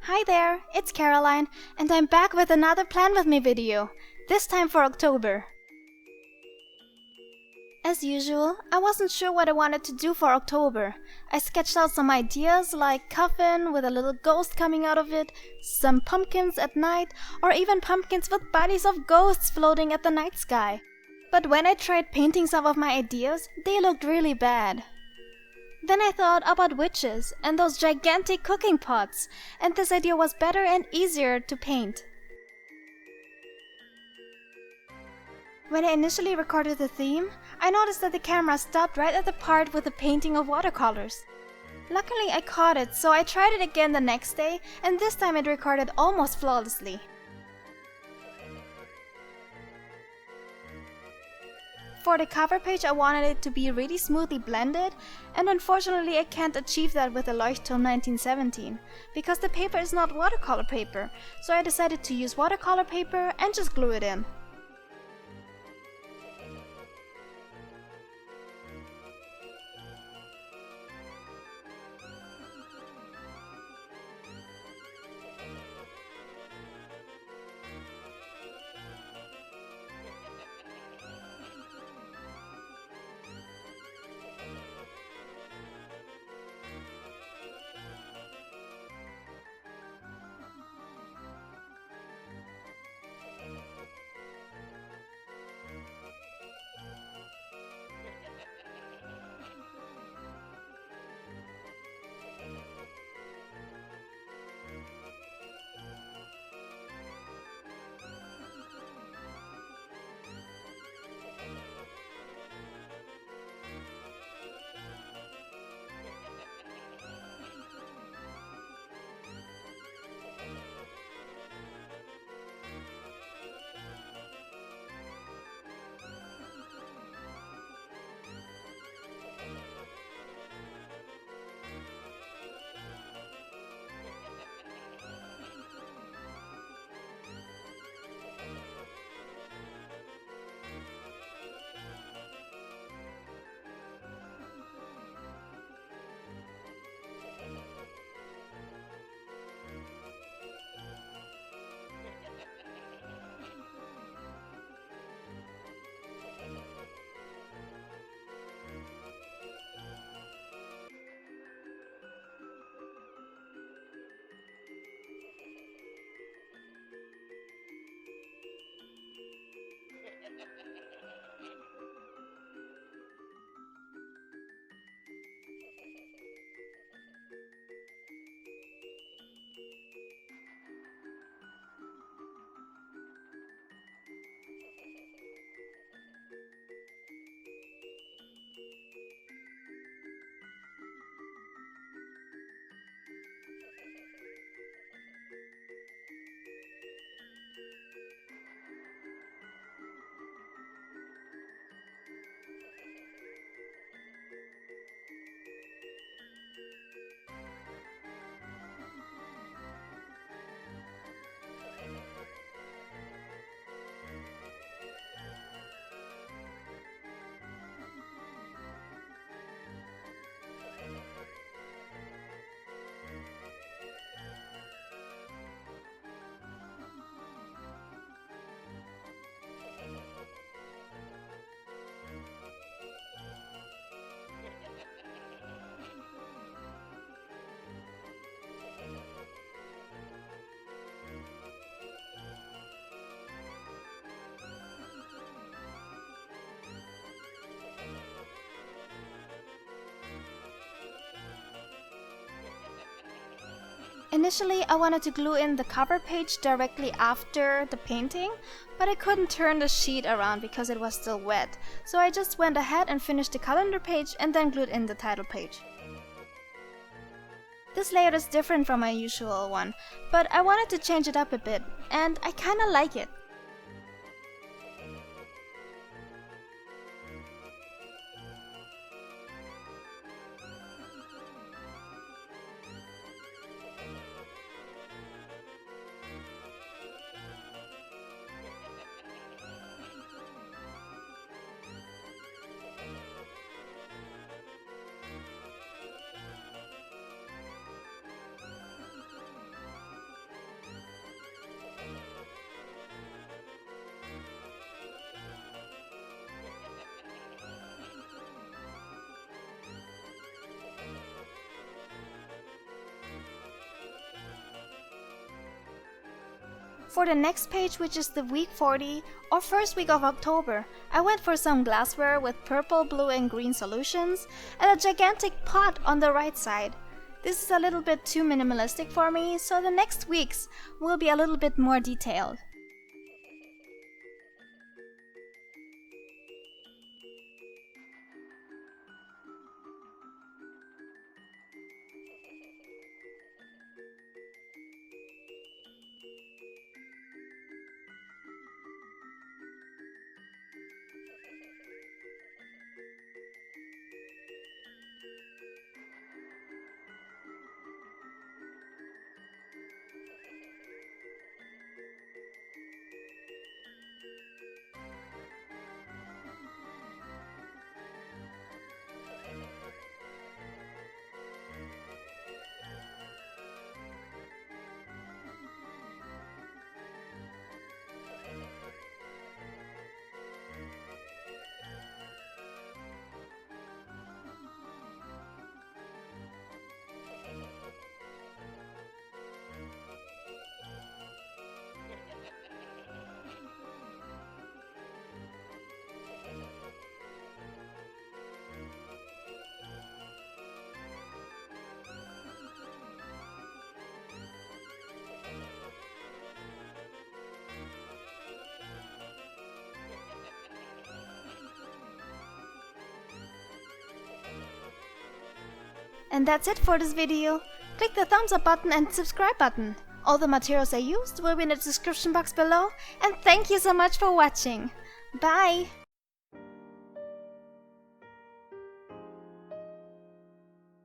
Hi there, it's Caroline, and I'm back with another Plan With Me video, this time for October. As usual, I wasn't sure what I wanted to do for October. I sketched out some ideas like coffin with a little ghost coming out of it, some pumpkins at night, or even pumpkins with bodies of ghosts floating at the night sky. But when I tried painting some of my ideas, they looked really bad. Then I thought about witches and those gigantic cooking pots, and this idea was better and easier to paint. When I initially recorded the theme, I noticed that the camera stopped right at the part with the painting of watercolors. Luckily I caught it, so I tried it again the next day, and this time it recorded almost flawlessly. For the cover page I wanted it to be really smoothly blended, and unfortunately I can't achieve that with the Leuchtturm 1917, because the paper is not watercolor paper, so I decided to use watercolor paper and just glue it in. Initially, I wanted to glue in the cover page directly after the painting, but I couldn't turn the sheet around because it was still wet, so I just went ahead and finished the calendar page and then glued in the title page. This layout is different from my usual one, but I wanted to change it up a bit, and I kinda like it. For the next page, which is the week 40 or first week of October, I went for some glassware with purple, blue and green solutions and a gigantic pot on the right side. This is a little bit too minimalistic for me, so the next weeks will be a little bit more detailed. And that's it for this video. Click the thumbs up button and subscribe button. All the materials I used will be in the description box below, and thank you so much for watching. Bye!